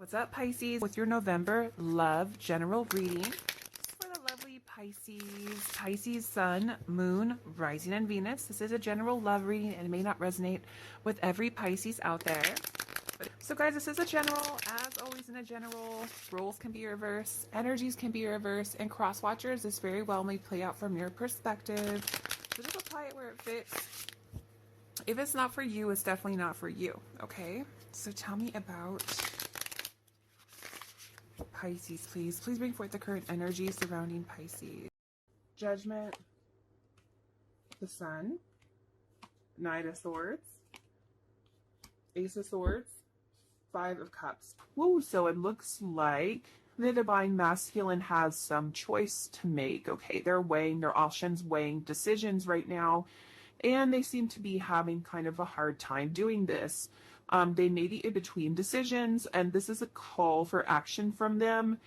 What's up, Pisces? With your November love general reading for the lovely Pisces Sun, Moon, Rising, and Venus. This is a general love reading and it may not resonate with every Pisces out there. So guys, this is a general. As always in a general, roles can be reversed, energies can be reversed, and cross watchers, this very well may play out from your perspective. So just apply it where it fits. If it's not for you, it's definitely not for you, okay? So tell me about Pisces, please. Please bring forth the current energy surrounding Pisces. Judgment, the Sun, Knight of Swords, Ace of Swords, Five of Cups. Woo, so it looks like the Divine Masculine has some choice to make, okay? They're weighing their options, weighing decisions right now, and they seem to be having kind of a hard time doing this. They may be in between decisions, and this is a call for action from them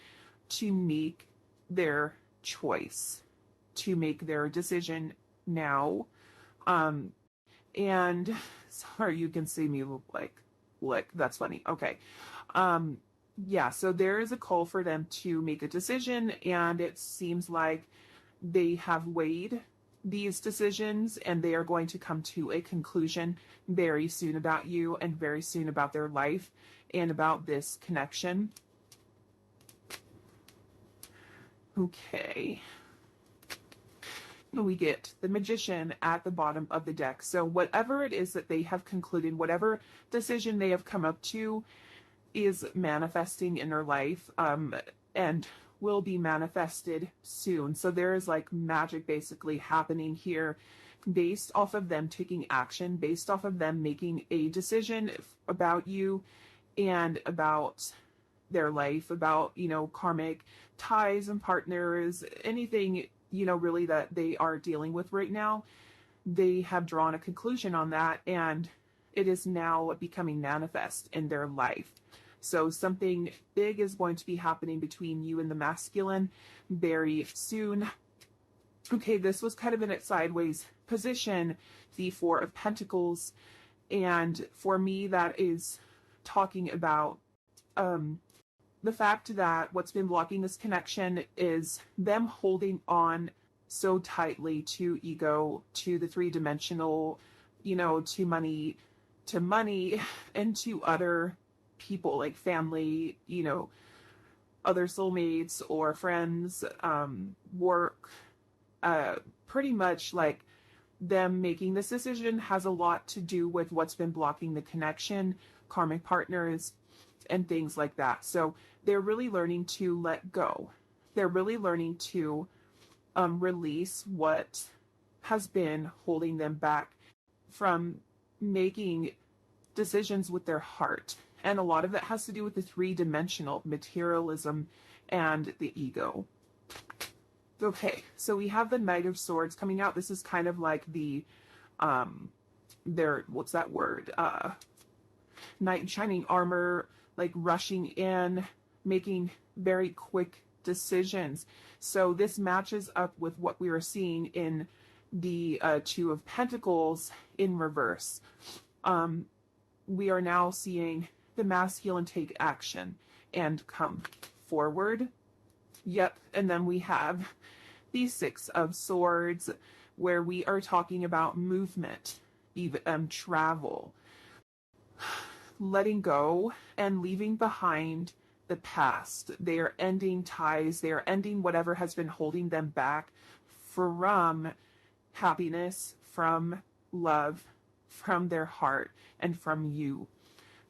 to make their choice, to make their decision now. And sorry, you can see me like that's funny. Okay. Yeah, so there is a call for them to make a decision, and it seems like they have weighed these decisions and they are going to come to a conclusion very soon about you and very soon about their life and about this connection. Okay. We get the Magician at the bottom of the deck. So whatever it is that they have concluded, whatever decision they have come up to is manifesting in their life, and will be manifested soon. So there is like magic basically happening here based off of them taking action, based off of them making a decision about you and about their life, about, you know, karmic ties and partners, anything, you know, really that they are dealing with right now. They have drawn a conclusion on that, and it is now becoming manifest in their life. So something big is going to be happening between you and the masculine very soon. Okay, this was kind of in its sideways position, the Four of Pentacles. And for me, that is talking about the fact that what's been blocking this connection is them holding on so tightly to ego, to the three-dimensional, you know, to money, and to other people like family, you know, other soulmates or friends, work, pretty much like them making this decision has a lot to do with what's been blocking the connection, karmic partners, and things like that. So they're really learning to let go. They're really learning to release what has been holding them back from making decisions with their heart. And a lot of that has to do with the three-dimensional materialism and the ego. Okay, so we have the Knight of Swords coming out. This is kind of like the, what's that word? Knight in shining armor, like rushing in, making very quick decisions. So this matches up with what we were seeing in the Two of Pentacles in reverse. We are now seeing the masculine take action and come forward. Yep, and then we have the Six of Swords, where we are talking about movement, even travel, letting go and leaving behind the past. They are ending ties. They are ending whatever has been holding them back from happiness, from love, from their heart, and from you.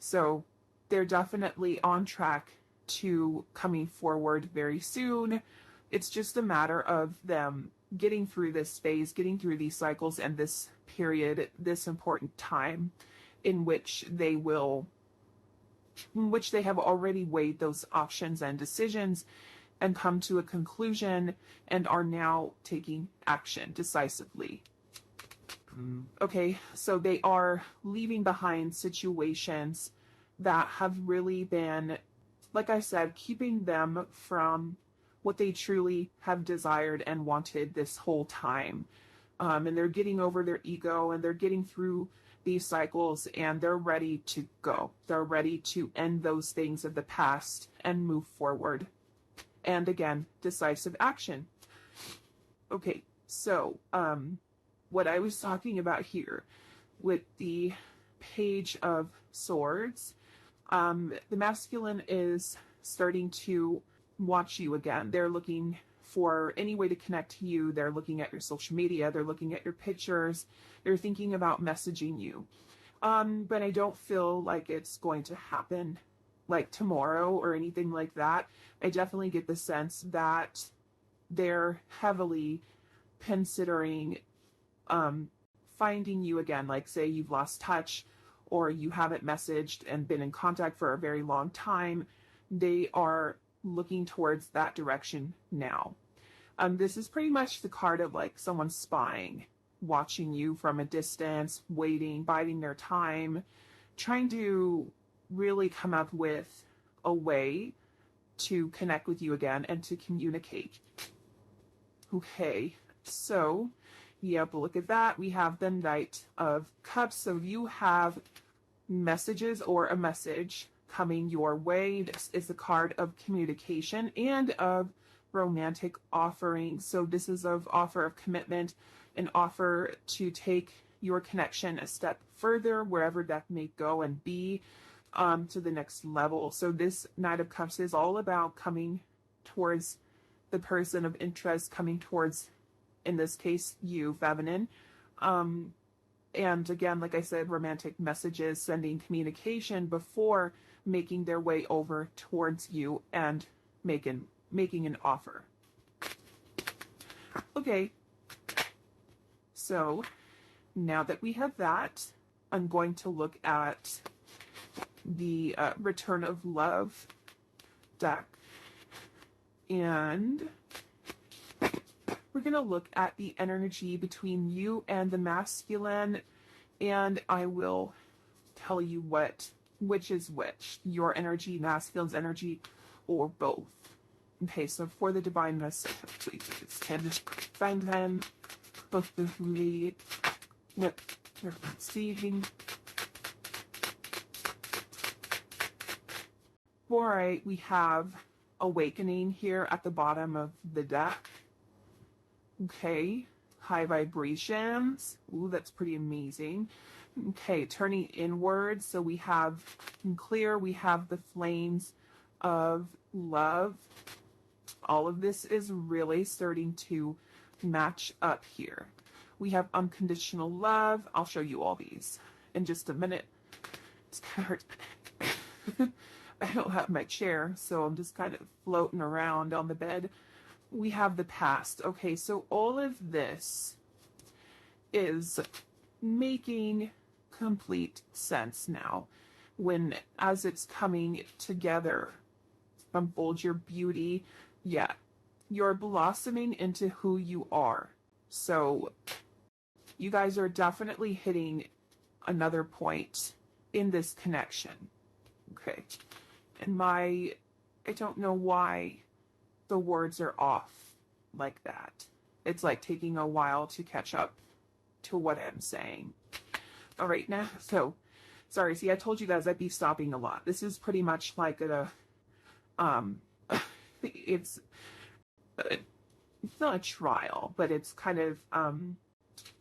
So they're definitely on track to coming forward very soon. It's just a matter of them getting through this phase, getting through these cycles and this period, this important time in which they have already weighed those options and decisions and come to a conclusion and are now taking action decisively. Okay, so they are leaving behind situations that have really been, like I said, keeping them from what they truly have desired and wanted this whole time. And they're getting over their ego and they're getting through these cycles and they're ready to go. They're ready to end those things of the past and move forward. And again, decisive action. Okay, so what I was talking about here with the Page of Swords, the masculine is starting to watch you again. They're looking for any way to connect to you. They're looking at your social media. They're looking at your pictures. They're thinking about messaging you. But I don't feel like it's going to happen like tomorrow or anything like that. I definitely get the sense that they're heavily considering finding you again. Like say you've lost touch or you haven't messaged and been in contact for a very long time. They are looking towards that direction now. This is pretty much the card of like someone spying, watching you from a distance, waiting, biding their time, trying to really come up with a way to connect with you again and to communicate. Okay, so yep, look at that. We have the Knight of Cups. So you have messages or a message coming your way. This is a card of communication and of romantic offering. So this is of offer of commitment, an offer to take your connection a step further, wherever that may go and be, to the next level. So this Knight of Cups is all about coming towards the person of interest, coming towards, in this case, you, feminine. And again, like I said, romantic messages, sending communication before making their way over towards you and making an offer. Okay, so now that we have that, I'm going to look at the Return of Love deck, and we're going to look at the energy between you and the masculine, and I will tell you which is which, your energy, masculine's energy, or both. Okay, so for the divine message, please find them both the lead, what you're receiving. All right, we have Awakening here at the bottom of the deck. Okay, high vibrations. Ooh, that's pretty amazing. Okay, turning inward. So we have in clear, we have the flames of love. All of this is really starting to match up here. We have unconditional love. I'll show you all these in just a minute. It's kind of hard. I don't have my chair, so I'm just kind of floating around on the bed. We have the past. Okay, so all of this is making complete sense now as it's coming together. Unfold your beauty. Yeah, you're blossoming into who you are. So you guys are definitely hitting another point in this connection. Okay. And I don't know why the words are off like that. It's like taking a while to catch up to what I'm saying. All right, now, so, sorry, see, I told you guys I'd be stopping a lot. This is pretty much like it's not a trial, but it's kind of,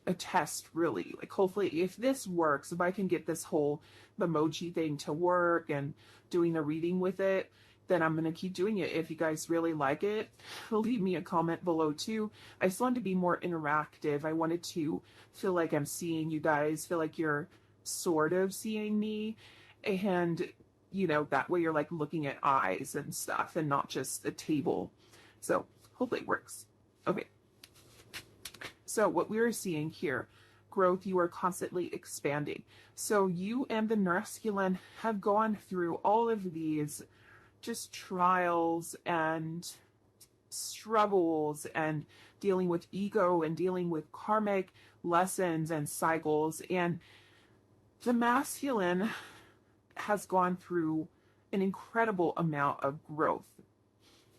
a test, really. Like, hopefully, if this works, if I can get this whole emoji thing to work and doing a reading with it, then I'm going to keep doing it. If you guys really like it, leave me a comment below too. I just wanted to be more interactive. I wanted to feel like I'm seeing you guys, feel like you're sort of seeing me. And, you know, that way you're like looking at eyes and stuff and not just a table. So hopefully it works. Okay. So what we're seeing here, growth, you are constantly expanding. So you and the masculine have gone through all of these just trials and struggles and dealing with ego and dealing with karmic lessons and cycles. And the masculine has gone through an incredible amount of growth.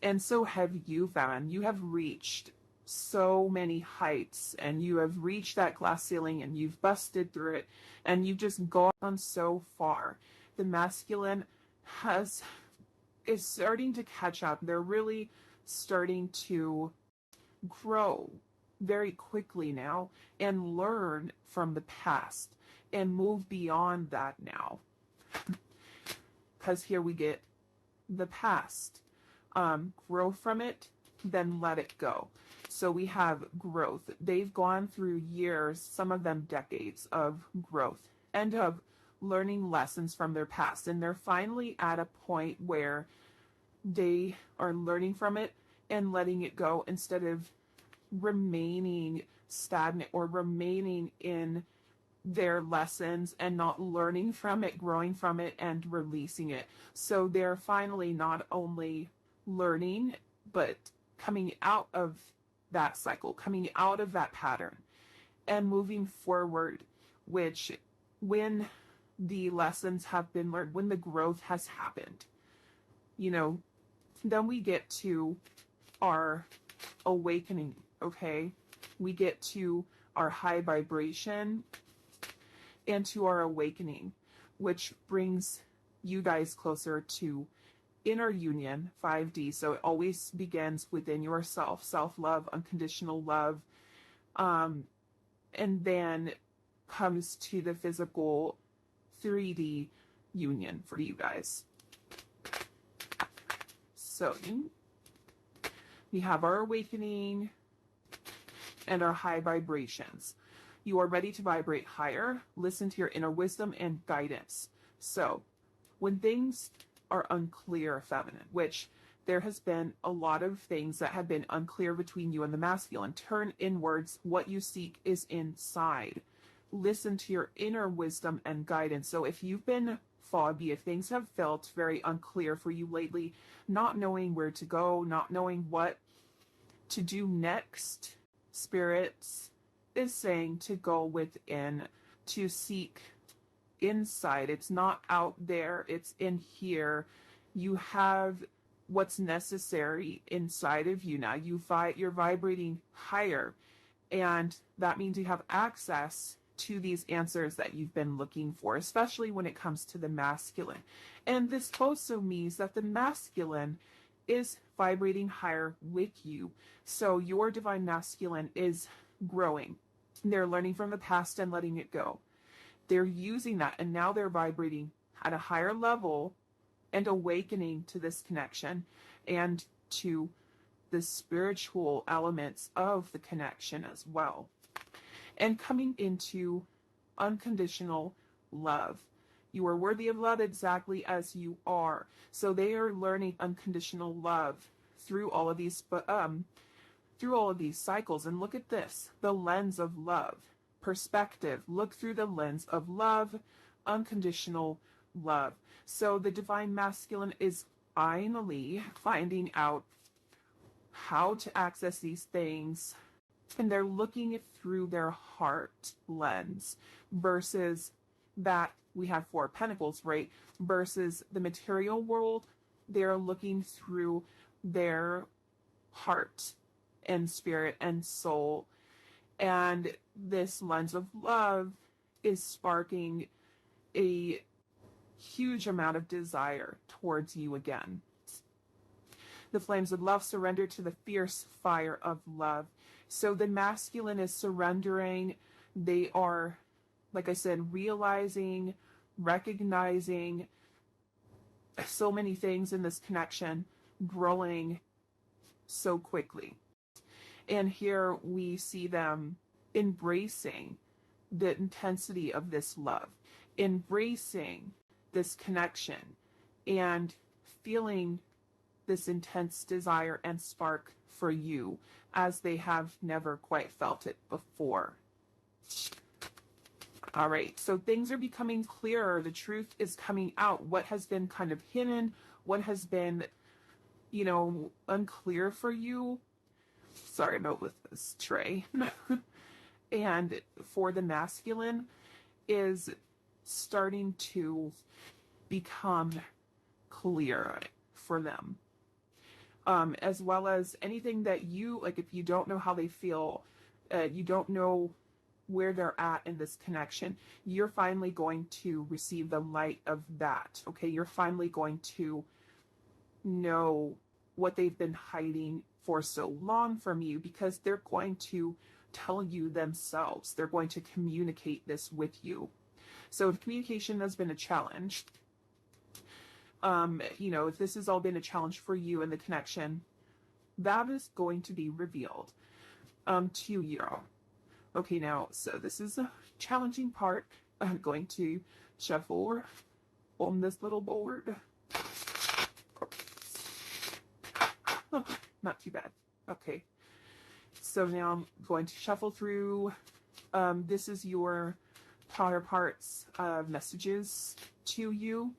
And so have you, Van. You have reached so many heights, and you have reached that glass ceiling and you've busted through it, and you've just gone so far. The masculine is starting to catch up. They're really starting to grow very quickly now and learn from the past and move beyond that now. Because here we get the past. Grow from it, then let it go. So we have growth. They've gone through years, some of them decades, of growth and of learning lessons from their past. And they're finally at a point where they are learning from it and letting it go instead of remaining stagnant or remaining in their lessons and not learning from it, growing from it, and releasing it. So they're finally not only learning, but coming out of that cycle, coming out of that pattern and moving forward, which when the lessons have been learned, when the growth has happened, then we get to our awakening, okay? We get to our high vibration and to our awakening, which brings you guys closer to inner union, 5D. So it always begins within yourself, self-love, unconditional love, and then comes to the physical 3D union for you guys. So we have our awakening and our high vibrations. You are ready to vibrate higher. Listen to your inner wisdom and guidance. So when things are unclear, feminine, which there has been a lot of things that have been unclear between you and the masculine, turn inwards. What you seek is inside. Listen to your inner wisdom and guidance. So if you've been foggy, if things have felt very unclear for you lately, not knowing where to go, not knowing what to do next, Spirits is saying to go within, to seek inside. It's not out there, it's in here. You have what's necessary inside of you now. You're vibrating higher, and that means you have access to these answers that you've been looking for, especially when it comes to the masculine. And this also means that the masculine is vibrating higher with you. So your divine masculine is growing. They're learning from the past and letting it go. They're using that, and now they're vibrating at a higher level and awakening to this connection and to the spiritual elements of the connection as well. And coming into unconditional love. You are worthy of love exactly as you are. So they are learning unconditional love through all of these cycles. And look at this, the lens of love, perspective. Look through the lens of love, unconditional love. So the divine masculine is finally finding out how to access these things, and they're looking it through their heart lens versus that we have 4 pentacles, right? Versus the material world, they're looking through their heart and spirit and soul. And this lens of love is sparking a huge amount of desire towards you again. The flames of love surrender to the fierce fire of love. So the masculine is surrendering. They are, like I said, realizing, recognizing so many things in this connection, growing so quickly. And here we see them embracing the intensity of this love, embracing this connection, and feeling this intense desire and spark for you as they have never quite felt it before. All right, so things are becoming clearer. The truth is coming out. What has been kind of hidden, what has been, unclear for you. Sorry about with this tray. And for the masculine is starting to become clear for them. as well as anything that you, like if you don't know how they feel, you don't know where they're at in this connection, you're finally going to receive the light of that, okay? You're finally going to know what they've been hiding for so long from you, because they're going to tell you themselves. They're going to communicate this with you. So if communication has been a challenge, if this has all been a challenge for you in the connection, that is going to be revealed to you. Okay, now, so this is a challenging part. I'm going to shuffle on this little board. Oh, not too bad. Okay. So now I'm going to shuffle through. This is your counterparts messages to you.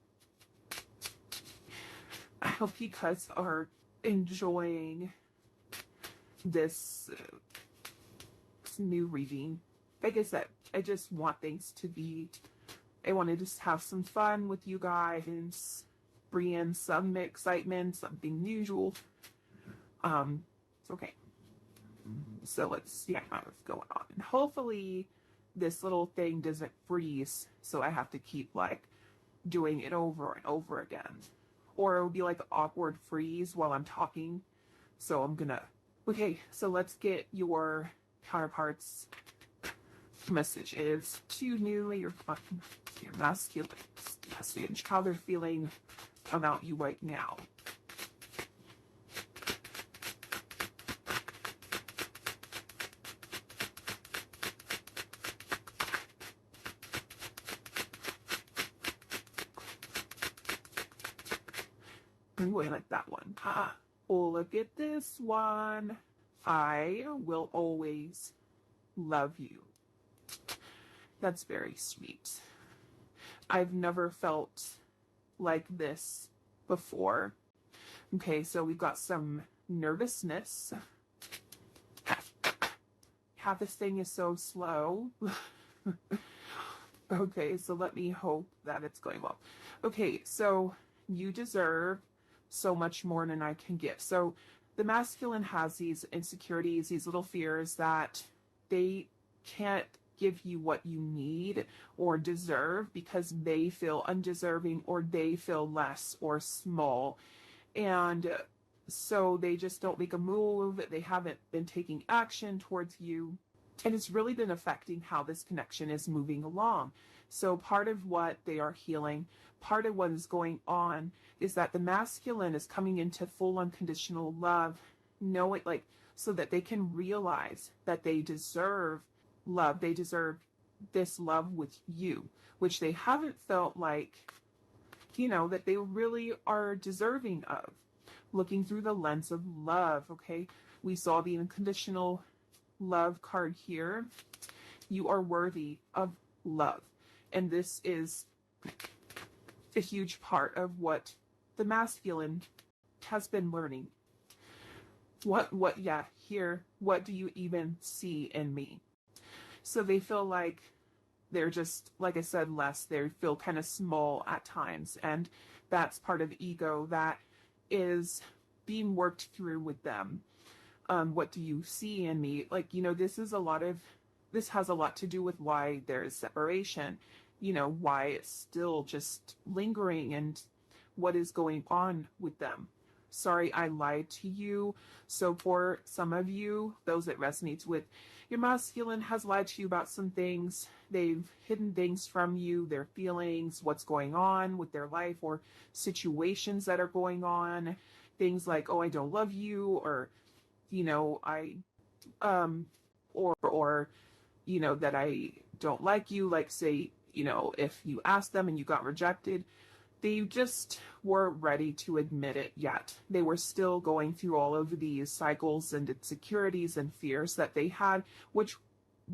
I hope you guys are enjoying this new reading. Like I said, I just want things to be, I want to just have some fun with you guys, bring in some excitement, something unusual. It's okay. So let's see what's going on. And hopefully this little thing doesn't freeze, so I have to keep like doing it over and over again. Or it would be like an awkward freeze while I'm talking. So I'm gonna, okay, so let's get your counterparts messages to you, your masculine message, how they're feeling about you right now. I'm going like that one. Oh, look at this one. I will always love you. That's very sweet. I've never felt like this before. Okay, so we've got some nervousness. Yeah, this thing is so slow. Okay, so let me hope that it's going well. Okay, so you deserve so much more than I can give. So the masculine has these insecurities, these little fears that they can't give you what you need or deserve because they feel undeserving or they feel less or small. And so they just don't make a move. They haven't been taking action towards you. And it's really been affecting how this connection is moving along. So part of what they are healing, part of what is going on is that the masculine is coming into full unconditional love, knowing like, so that they can realize that they deserve love. They deserve this love with you, which they haven't felt like, that they really are deserving of. Looking through the lens of love, okay? We saw the unconditional love card here. You are worthy of love. And this is a huge part of what the masculine has been learning. What do you even see in me? So they feel like they're just, like I said, less. They feel kind of small at times. And that's part of ego that is being worked through with them. What do you see in me? Like, this has a lot to do with why there is separation, why it's still just lingering and what is going on with them. Sorry, I lied to you. So for some of you, those it resonates with, your masculine has lied to you about some things. They've hidden things from you, their feelings, what's going on with their life or situations that are going on. Things like, oh, I don't love you, or, that I don't like you. Like say, if you asked them and you got rejected, they just weren't ready to admit it yet. They were still going through all of these cycles and insecurities and fears that they had, which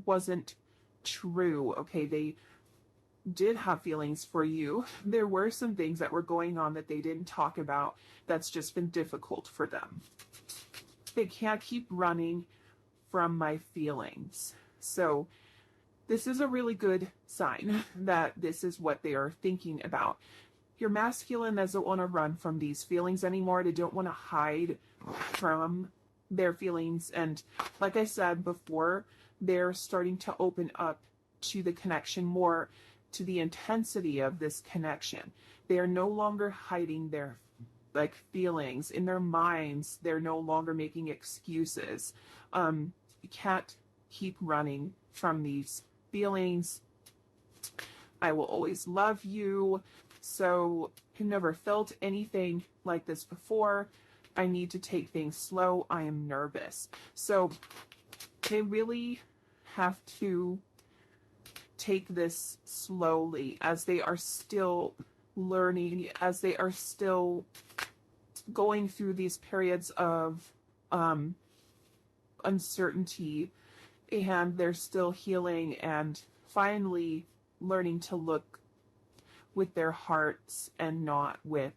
wasn't true. Okay, they did have feelings for you. There were some things that were going on that they didn't talk about that's just been difficult for them. They can't keep running from my feelings. So this is a really good sign that this is what they are thinking about. your masculine doesn't want to run from these feelings anymore. They don't want to hide from their feelings. And like I said before, they're starting to open up to the connection more, to the intensity of this connection. They are no longer hiding their feelings in their minds. They're no longer making excuses. You can't keep running from these feelings. I will always love you. So I've never felt anything like this before. I need to take things slow. I am nervous. So they really have to take this slowly, as they are still learning, as they are still going through these periods of uncertainty, and they're still healing and finally learning to look with their hearts and not with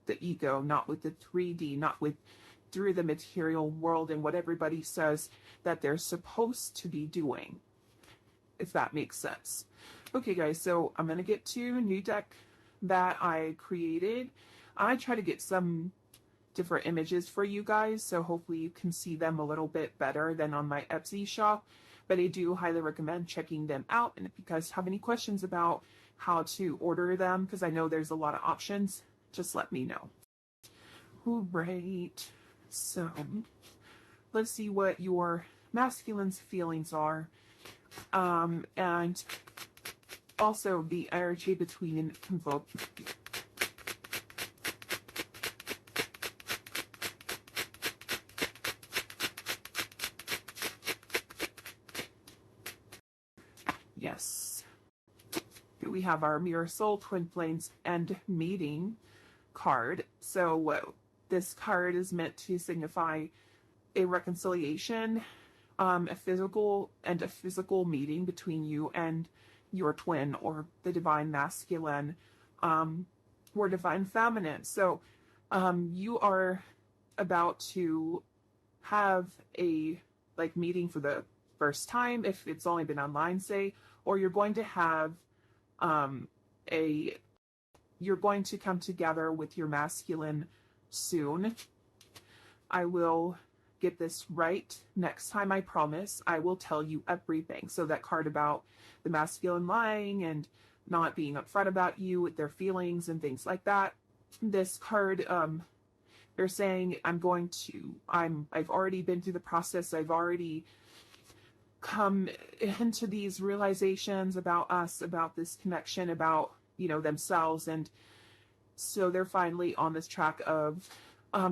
the ego, not with the 3D, not with through the material world and what everybody says that they're supposed to be doing, if that makes sense. Okay, guys, so I'm going to get to a new deck that I created. I try to get some different images for you guys, so hopefully you can see them a little bit better than on my Etsy shop. But I do highly recommend checking them out. And if you guys have any questions about how to order them, because I know there's a lot of options, just let me know. All right, so let's see what your masculine's feelings are, and also the energy between both. Yes. We have our Mirror Soul, Twin Flames, and Meeting card. So this card is meant to signify a reconciliation, a physical meeting between you and your twin, or the divine masculine, or divine feminine. So you are about to have a meeting for the first time, if it's only been online, say, or you're going to have you're going to come together with your masculine soon. I will get this right next time, I promise. I will tell you everything. So that card about the masculine lying and not being upfront about you with their feelings and things like that. This card, they're saying I've already been through the process. I've already come into these realizations about us, about this connection, about, themselves. And so they're finally on this track of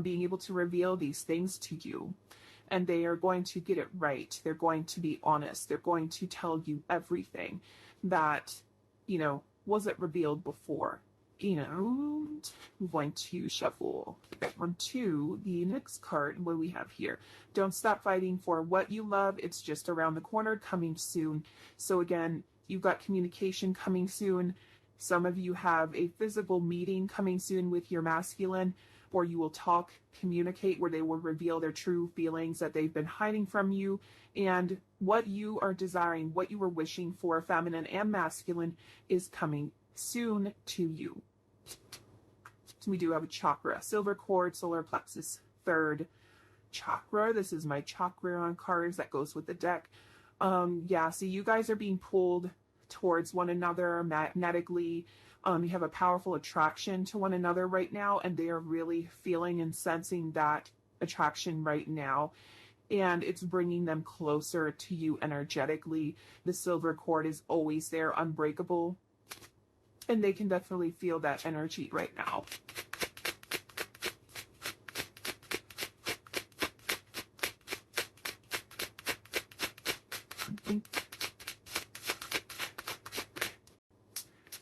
being able to reveal these things to you. And they are going to get it right. They're going to be honest. They're going to tell you everything that, wasn't revealed before. I'm going to shuffle that one to the next card. What do we have here? Don't stop fighting for what you love. It's just around the corner, coming soon. So again, you've got communication coming soon. Some of you have a physical meeting coming soon with your masculine, or you will communicate, where they will reveal their true feelings that they've been hiding from you, and what you are desiring, what you were wishing for, feminine and masculine, is coming soon to you. So we do have a chakra, silver cord, solar plexus, third chakra. This is my chakra on cards that goes with the deck. Yeah, so you guys are being pulled towards one another magnetically. You have a powerful attraction to one another right now, and they are really feeling and sensing that attraction right now. And it's bringing them closer to you energetically. The silver cord is always there, unbreakable. And they can definitely feel that energy right now.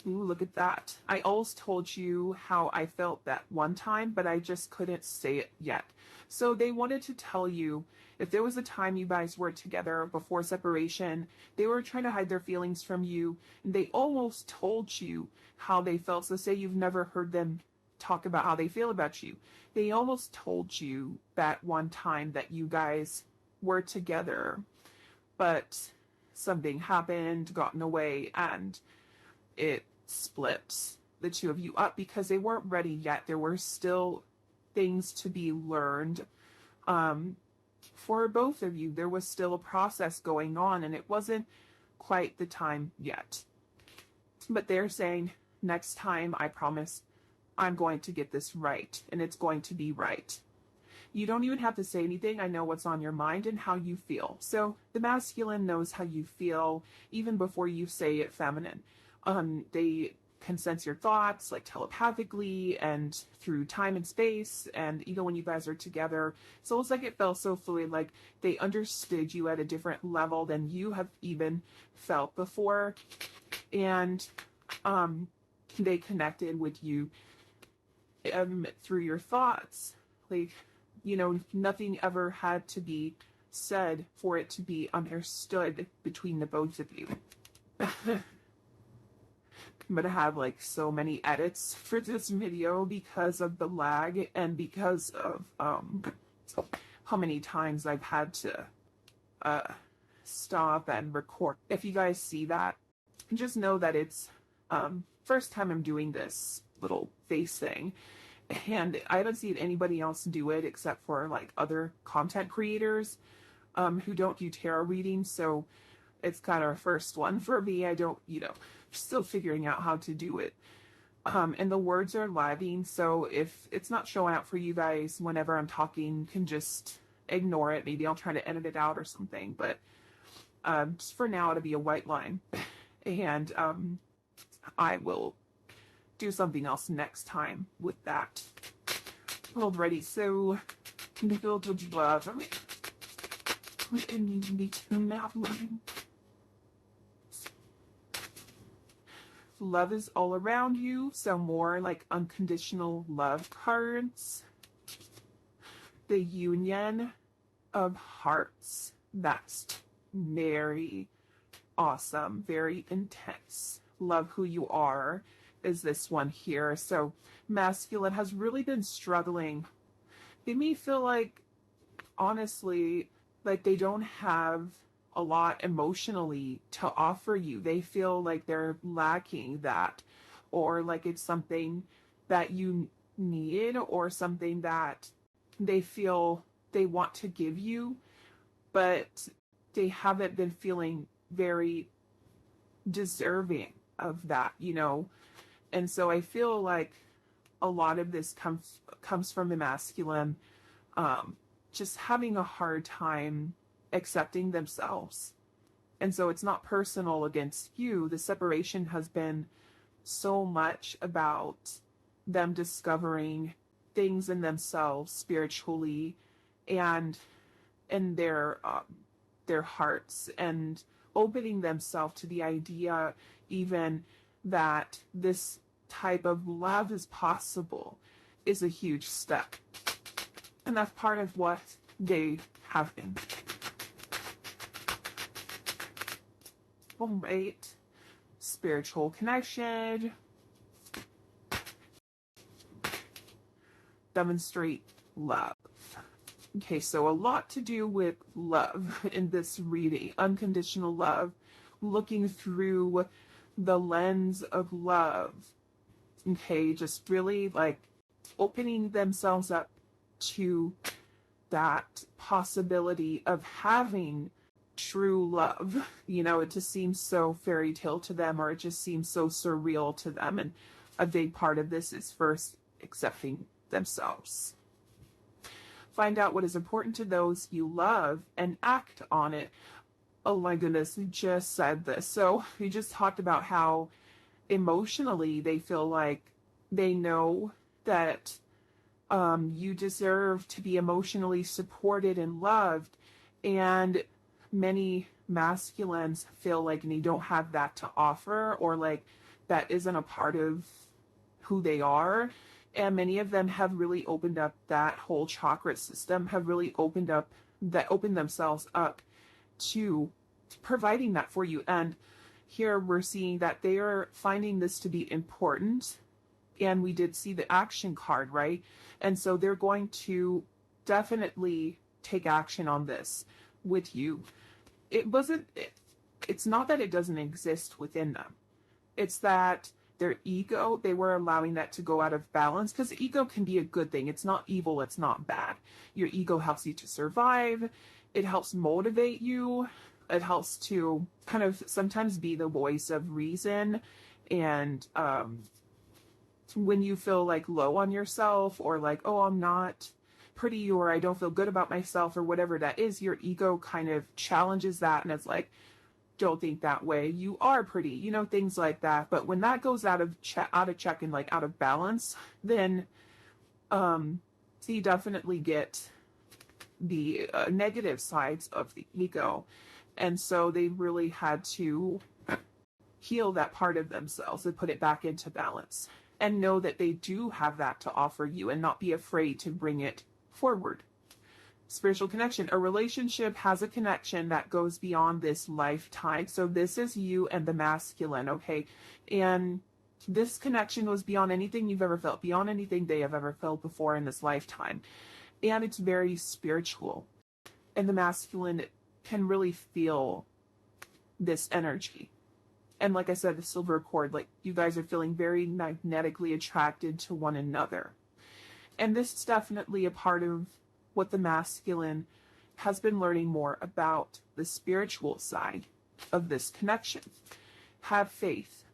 Ooh, look at that. I almost told you how I felt that one time, but I just couldn't say it yet. So they wanted to tell you, if there was a time you guys were together before separation, they were trying to hide their feelings from you, and they almost told you how they felt. So say you've never heard them talk about how they feel about you. They almost told you that one time that you guys were together, but something happened, got in the way, and it split. the two of you up because they weren't ready yet. There were still things to be learned. For both of you, there was still a process going on, and it wasn't quite the time yet. But they're saying, next time, I promise, I'm going to get this right, and it's going to be right. You don't even have to say anything. I know what's on your mind and how you feel. So the masculine knows how you feel even before you say it feminine. They can sense your thoughts like telepathically and through time and space, and even when you guys are together. So it's like it felt so fluid, like they understood you at a different level than you have even felt before. And they connected with you through your thoughts. Like, you know, nothing ever had to be said for it to be understood between the both of you. I'm gonna have like so many edits for this video because of the lag and because of how many times I've had to stop and record. If you guys see that, just know that it's first time I'm doing this little face thing, and I haven't seen anybody else do it except for like other content creators who don't do tarot readings. So it's kind of a first one for me. I don't, you know, still figuring out how to do it. And the words are lagging, so if it's not showing out for you guys whenever I'm talking, you can just ignore it. Maybe I'll try to edit it out or something, but just for now it'll be a white line. And I will do something else next time with that. Alrighty, so build of love. It needs to be too mouth line. Love is all around you, so more like unconditional love cards. The Union of Hearts. That's very awesome, very intense. Love who you are is this one here. So masculine has really been struggling. They may feel like, honestly, like they don't have a lot emotionally to offer you. They feel like they're lacking that, or like it's something that you need, or something that they feel they want to give you, but they haven't been feeling very deserving of that, you know. And so I feel like a lot of this comes from the masculine just having a hard time accepting themselves. And so it's not personal against you. The separation has been so much about them discovering things in themselves spiritually and in their hearts, and opening themselves to the idea even that this type of love is possible is a huge step. And that's part of what they have been. Soulmate, spiritual connection, demonstrate love. Okay, so a lot to do with love in this reading. Unconditional love, looking through the lens of love. Okay, just really like opening themselves up to that possibility of having true love. You know, it just seems so fairy tale to them, or it just seems so surreal to them. And a big part of this is first accepting themselves. Find out what is important to those you love and act on it. Oh my goodness, we just said this. So we just talked about how emotionally they feel like they know that you deserve to be emotionally supported and loved, and many masculines feel like they don't have that to offer, or like that isn't a part of who they are. And many of them have really opened up that whole chakra system, have really opened themselves up to providing that for you. And here we're seeing that they are finding this to be important. And we did see the action card, right? And so they're going to definitely take action on this with you. It's not that it doesn't exist within them. It's that their ego, they were allowing that to go out of balance, because ego can be a good thing. It's not evil, it's not bad. Your ego helps you to survive, it helps motivate you, it helps to kind of sometimes be the voice of reason. And when you feel like low on yourself, or like, oh, I'm not pretty, or I don't feel good about myself, or whatever that is, your ego kind of challenges that, and it's like, don't think that way, you are pretty, you know, things like that. But when that goes out of check and like out of balance, then so you definitely get the negative sides of the ego. And so they really had to heal that part of themselves and put it back into balance, and know that they do have that to offer you, and not be afraid to bring it forward. Spiritual connection. A relationship has a connection that goes beyond this lifetime. So this is you and the masculine, okay? And this connection goes beyond anything you've ever felt, beyond anything they have ever felt before in this lifetime. And it's very spiritual. And the masculine can really feel this energy. And like I said, the silver cord, like you guys are feeling very magnetically attracted to one another. And this is definitely a part of what the masculine has been learning more about, the spiritual side of this connection. Have faith.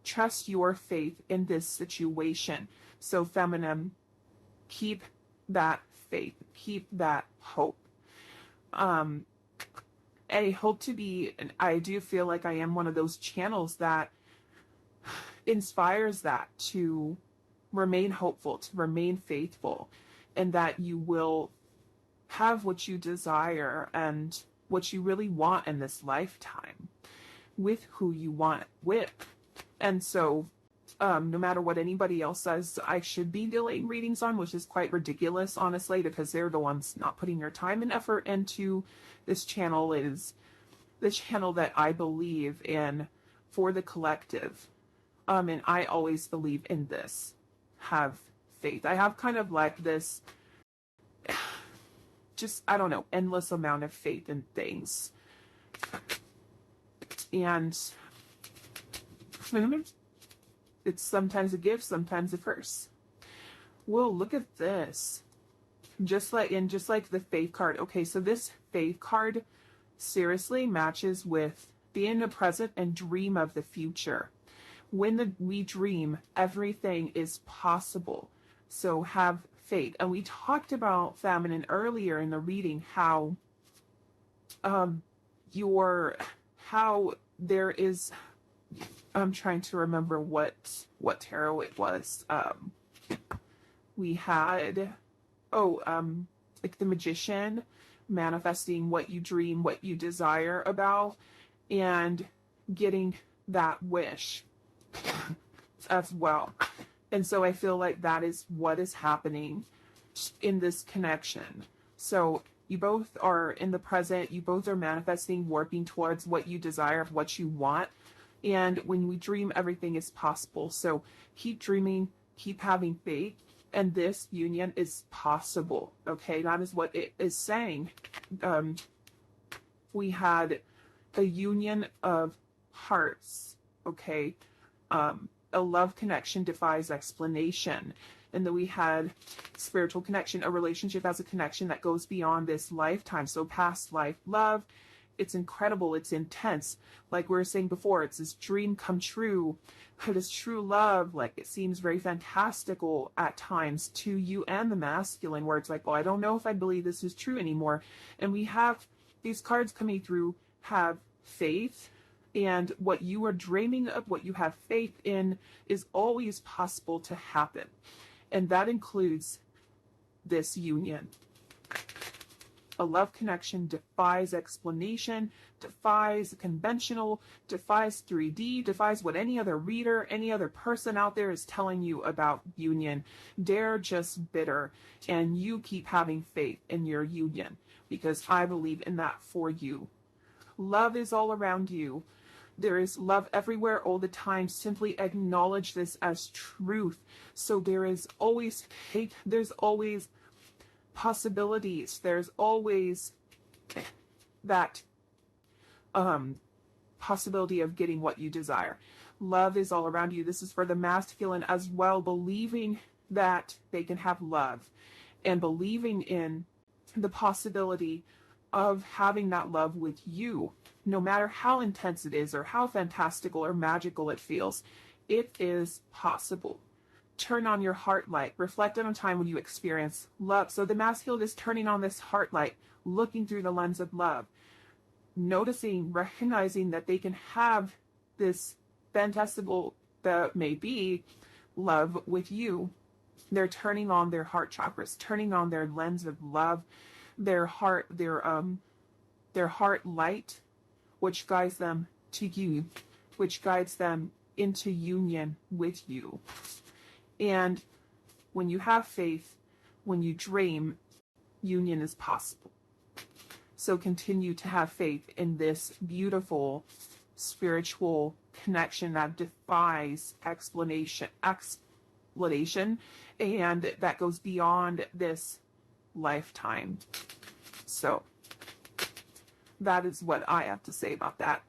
Trust your faith in this situation. So feminine, keep that faith. Keep that hope. I hope to be, and I do feel like I am one of those channels that inspires that, to remain hopeful, to remain faithful, and that you will have what you desire and what you really want in this lifetime with who you want it with. And so no matter what anybody else says I should be delaying readings on, which is quite ridiculous, honestly, because they're the ones not putting their time and effort into this channel, is the channel that I believe in for the collective. And I always believe in this. Have faith. I have kind of like this, just, I don't know, endless amount of faith in things. And it's sometimes a gift, sometimes a curse. Whoa, look at this. Just like the faith card. Okay, so this faith card seriously matches with be in the present and dream of the future. When we dream, everything is possible. So have faith. And we talked about feminine earlier in the reading, how there is, I'm trying to remember what tarot it was. We had like the Magician, manifesting what you dream, what you desire about, and getting that wish as well. And so I feel like that is what is happening in this connection. So you both are in the present, you both are manifesting, warping towards what you desire, what you want. And when we dream, everything is possible. So keep dreaming, keep having faith, and this union is possible. Okay, that is what it is saying. We had a union of hearts. Okay, a love connection defies explanation. And then we had spiritual connection, a relationship as a connection that goes beyond this lifetime. So past life love, it's incredible, it's intense. Like we were saying before, it's this dream come true, this true love. Like it seems very fantastical at times to you and the masculine, where it's like, well, I don't know if I believe this is true anymore. And we have these cards coming through, have faith. And what you are dreaming of, what you have faith in, is always possible to happen. And that includes this union. A love connection defies explanation, defies conventional, defies 3D, defies what any other reader, any other person out there is telling you about union. They're just bitter. And you keep having faith in your union, because I believe in that for you. Love is all around you. There is love everywhere all the time. Simply acknowledge this as truth. So there is always hate. There's always possibilities. There's always that possibility of getting what you desire. Love is all around you. This is for the masculine as well, believing that they can have love and believing in the possibility of having that love with you. No matter how intense it is or how fantastical or magical it feels, it is possible. Turn on your heart light. Reflect on a time when you experience love. So the masculine is turning on this heart light, looking through the lens of love, noticing, recognizing that they can have this fantastical, that may be, love with you. They're turning on their heart chakras, turning on their lens of love, their heart light, which guides them to you, which guides them into union with you. And when you have faith, when you dream, union is possible. So continue to have faith in this beautiful spiritual connection that defies explanation, and that goes beyond this lifetime. So that is what I have to say about that.